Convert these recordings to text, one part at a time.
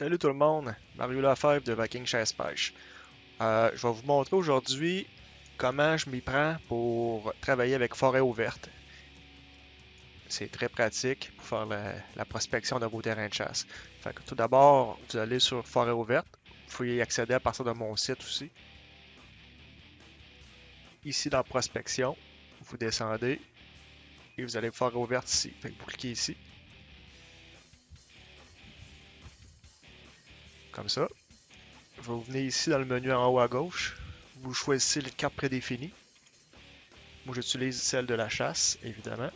Salut tout le monde, Mario Lefebvre de Viking Chasse Pêche. Je vais vous montrer aujourd'hui comment je m'y prends pour travailler avec forêt ouverte. C'est très pratique pour faire la prospection de vos terrains de chasse. Fait que tout d'abord, vous allez sur forêt ouverte. Vous pouvez y accéder à partir de mon site aussi. Ici dans prospection, vous descendez et vous allez forêt ouverte ici. Fait que vous cliquez ici. Comme ça. Vous venez ici dans le menu en haut à gauche. Vous choisissez les cartes prédéfinies. Moi, j'utilise celle de la chasse, évidemment.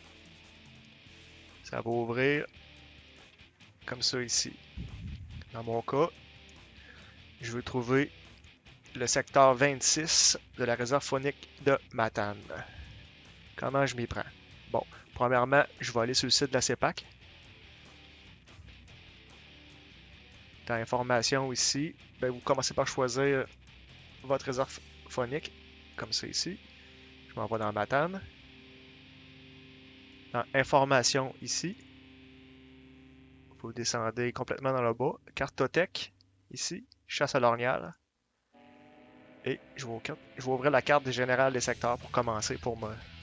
Ça va ouvrir comme ça ici. Dans mon cas, je veux trouver le secteur 26 de la réserve faunique de Matane. Comment je m'y prends? Bon, premièrement, je vais aller sur le site de la CEPAC. Dans Informations ici, ben, vous commencez par choisir votre réserve faunique, comme ça ici. Je m'en vais dans Matane. Dans Informations ici, vous descendez complètement dans le bas. Cartothèque, ici, chasse à l'orignal. Et je vais ouvrir la carte générale des secteurs pour commencer, pour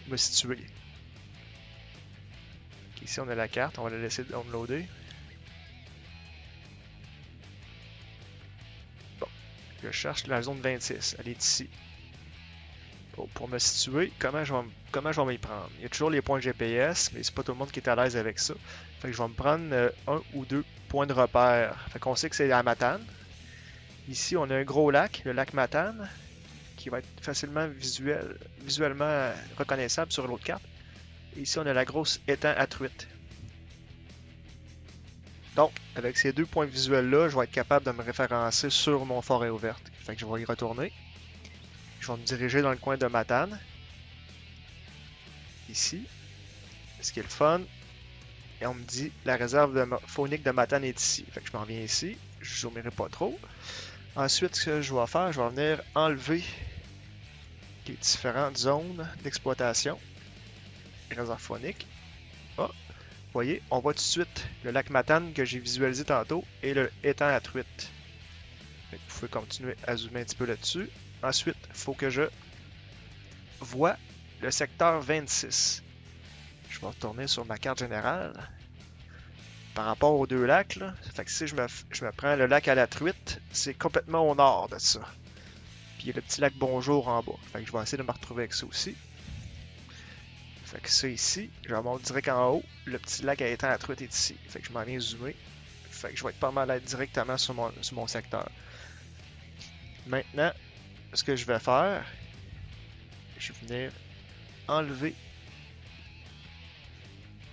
me situer. Ici, on a la carte, on va la laisser downloader. Bon, je cherche la zone 26, elle est ici. Bon, pour me situer, comment je vais m'y prendre? Il y a toujours les points GPS, mais c'est pas tout le monde qui est à l'aise avec ça. Fait que je vais me prendre un ou deux points de repère. Fait qu'on sait que c'est à Matane. Ici, on a un gros lac, le lac Matane, qui va être facilement visuellement reconnaissable sur l'autre carte. Et ici, on a la grosse étang à truite. Donc, avec ces deux points visuels-là, je vais être capable de me référencer sur mon forêt ouverte. Fait que je vais y retourner. Je vais me diriger dans le coin de Matane. Ici. Ce qui est le fun. Et on me dit la réserve faunique de Matane est ici. Fait que je m'en viens ici. Je ne zoomerai pas trop. Ensuite, ce que je vais faire, je vais venir enlever les différentes zones d'exploitation. Réserve faunique. Ah, vous voyez, on voit tout de suite le lac Matane que j'ai visualisé tantôt et le étang à truite. Vous pouvez continuer à zoomer un petit peu là-dessus. Ensuite, il faut que je vois le secteur 26. Je vais retourner sur ma carte générale. Par rapport aux deux lacs, là, fait que si je me prends le lac à la truite, c'est complètement au nord de ça. Puis il y a le petit lac Bonjour en bas. Fait que je vais essayer de me retrouver avec ça aussi. Fait que ça ici, je remonte direct en haut. Le petit lac à étang à truite est ici. Fait que je m'en viens zoomer. Fait que je vais être pas mal à être directement sur mon secteur. Maintenant, ce que je vais faire, je vais venir enlever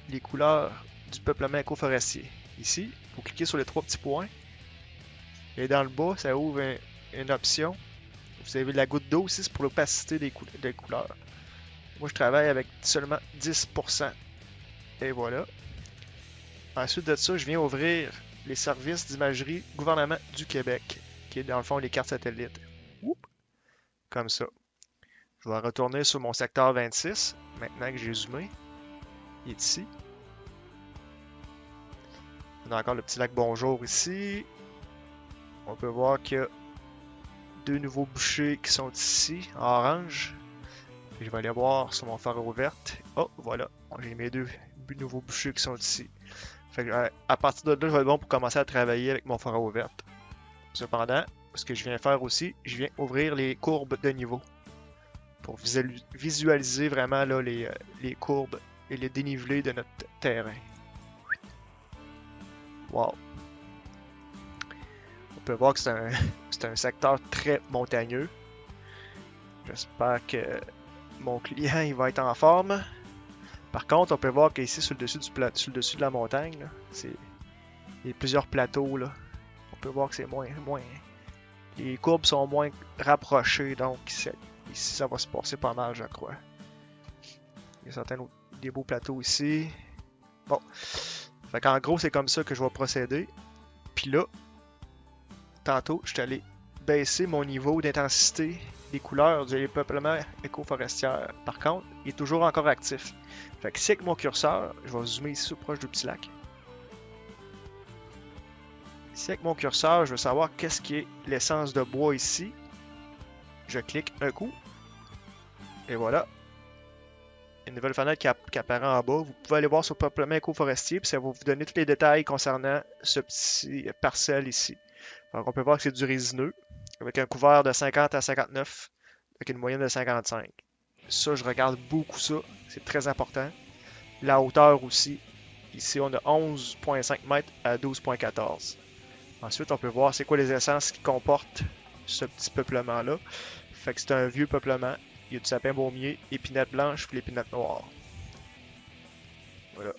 les couleurs du peuplement éco-forestier. Ici, vous cliquez sur les trois petits points. Et dans le bas, ça ouvre une option. Vous avez la goutte d'eau aussi, c'est pour l'opacité des couleurs. Moi, je travaille avec seulement 10%. Et voilà. Ensuite de ça, je viens ouvrir les services d'imagerie gouvernement du Québec, qui est dans le fond les cartes satellites. Oup. Comme ça. Je vais retourner sur mon secteur 26, maintenant que j'ai zoomé. Il est ici. On a encore le petit lac Bonjour ici. On peut voir qu'il y a deux nouveaux bouchers qui sont ici, en orange. Et je vais aller voir sur mon forêt ouverte. Oh, voilà. J'ai mes deux nouveaux bouchers qui sont ici. Fait que, à partir de là, je vais être bon pour commencer à travailler avec mon forêt ouverte. Cependant, ce que je viens faire aussi, je viens ouvrir les courbes de niveau. Pour visualiser vraiment là, les courbes et les dénivelés de notre terrain. Wow! On peut voir que c'est un secteur très montagneux. J'espère que mon client il va être en forme. Par contre, on peut voir qu'ici, sur le dessus de la montagne, là, il y a plusieurs plateaux. Là. On peut voir que c'est moins. Les courbes sont moins rapprochées, donc ici, ça va se passer pas mal, je crois. Il y a des beaux plateaux ici. Bon. Fait qu'en gros, c'est comme ça que je vais procéder. Puis là, tantôt, je suis allé baisser mon niveau d'intensité des couleurs du peuplement éco-forestière. Par contre, il est toujours encore actif. Fait que ici, avec mon curseur, je vais zoomer ici proche du petit lac. Ici, avec mon curseur, je veux savoir qu'est-ce qui est l'essence de bois ici. Je clique un coup. Et voilà. Une nouvelle fenêtre qui apparaît en bas. Vous pouvez aller voir sur Peuplement éco-forestier, puis ça va vous donner tous les détails concernant ce petit parcelle ici. Donc, on peut voir que c'est du résineux, avec un couvert de 50 à 59, avec une moyenne de 55. Ça, je regarde beaucoup ça. C'est très important. La hauteur aussi. Ici, on a 11,5 mètres à 12,14. Ensuite, on peut voir c'est quoi les essences qui comportent ce petit peuplement-là. Fait que c'est un vieux peuplement. Il y a du sapin baumier, épinette blanche puis l'épinette noire. Voilà.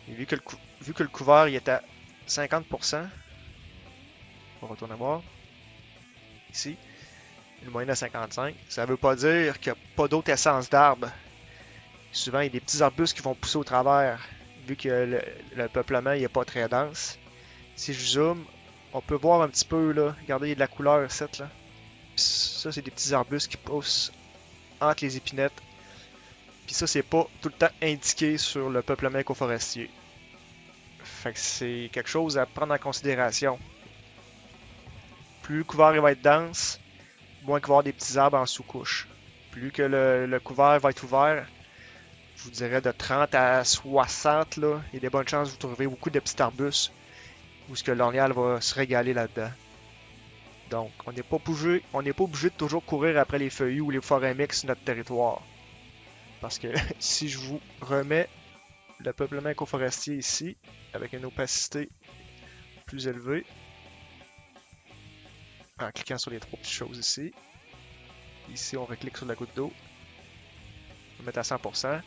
Et vu que le couvert il est à 50%, on va retourner voir. Ici, une moyenne de 55. Ça ne veut pas dire qu'il n'y a pas d'autres essences d'arbres. Souvent, il y a des petits arbustes qui vont pousser au travers, vu que le peuplement n'est pas très dense. Si je zoome, on peut voir un petit peu, là. Regardez, il y a de la couleur ici, là. Puis ça, c'est des petits arbustes qui poussent entre les épinettes. Puis ça, c'est pas tout le temps indiqué sur le peuplement écoforestier. Fait que c'est quelque chose à prendre en considération. Plus le couvert va être dense, moins qu'il va y avoir des petits arbres en sous-couche. Plus que le couvert va être ouvert, je vous dirais de 30 à 60, là, il y a des bonnes chances de vous trouver beaucoup de petits arbustes où ce que l'orignal va se régaler là-dedans. Donc, on n'est pas obligé de toujours courir après les feuillus ou les forêts mixtes sur notre territoire. Parce que si je vous remets le peuplement écoforestier ici, avec une opacité plus élevée, en cliquant sur les trois petites choses ici, ici on reclique sur la goutte d'eau, on va mettre à 100%.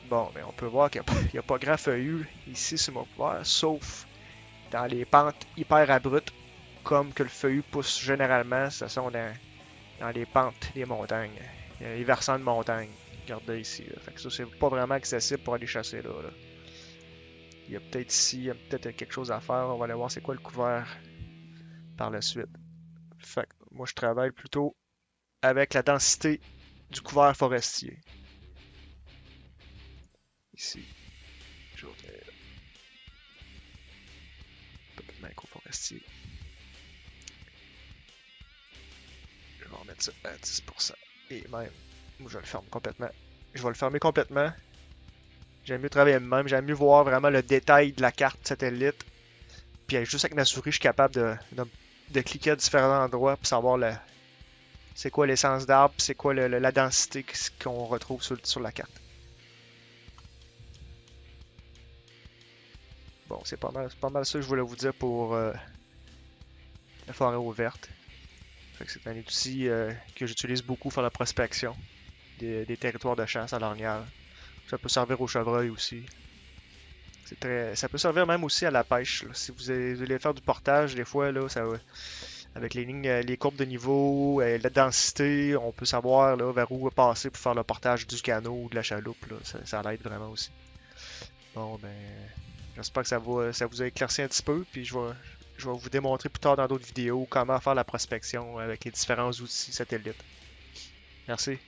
Bon, mais on peut voir qu'il n'y a pas grand feuillu ici sur mon couvert, sauf dans les pentes hyper abruptes, comme que le feuillu pousse généralement, ce sont dans les pentes des montagnes, les versants de montagne. Regardez ici, là. Fait que ça, c'est pas vraiment accessible pour aller chasser là. Il y a peut-être ici, il y a peut-être quelque chose à faire. On va aller voir c'est quoi le couvert par la suite. Fait que moi, je travaille plutôt avec la densité du couvert forestier. Ici, je vais revenir. Peuplement écoforestier. Je vais remettre ça à 10%. Et même, moi, je le ferme complètement. Je vais le fermer complètement. J'aime mieux travailler même. J'aime mieux voir vraiment le détail de la carte satellite. Puis juste avec ma souris, je suis capable de cliquer à différents endroits pour savoir c'est quoi l'essence d'arbre, c'est quoi la densité qu'on retrouve sur la carte. Bon, c'est pas mal ça que je voulais vous dire pour la forêt ouverte. Fait que c'est un outil que j'utilise beaucoup pour la prospection des territoires de chasse à l'orignal. Ça peut servir au chevreuil aussi. Ça peut servir même aussi à la pêche. Là. Si vous voulez faire du portage, des fois, là, avec les lignes, les courbes de niveau, la densité, on peut savoir là, vers où passer pour faire le portage du canot ou de la chaloupe. Là. Ça l'aide vraiment aussi. Bon, ben, j'espère que ça vous a éclairci un petit peu. Puis je vais vous démontrer plus tard dans d'autres vidéos comment faire la prospection avec les différents outils satellites. Merci.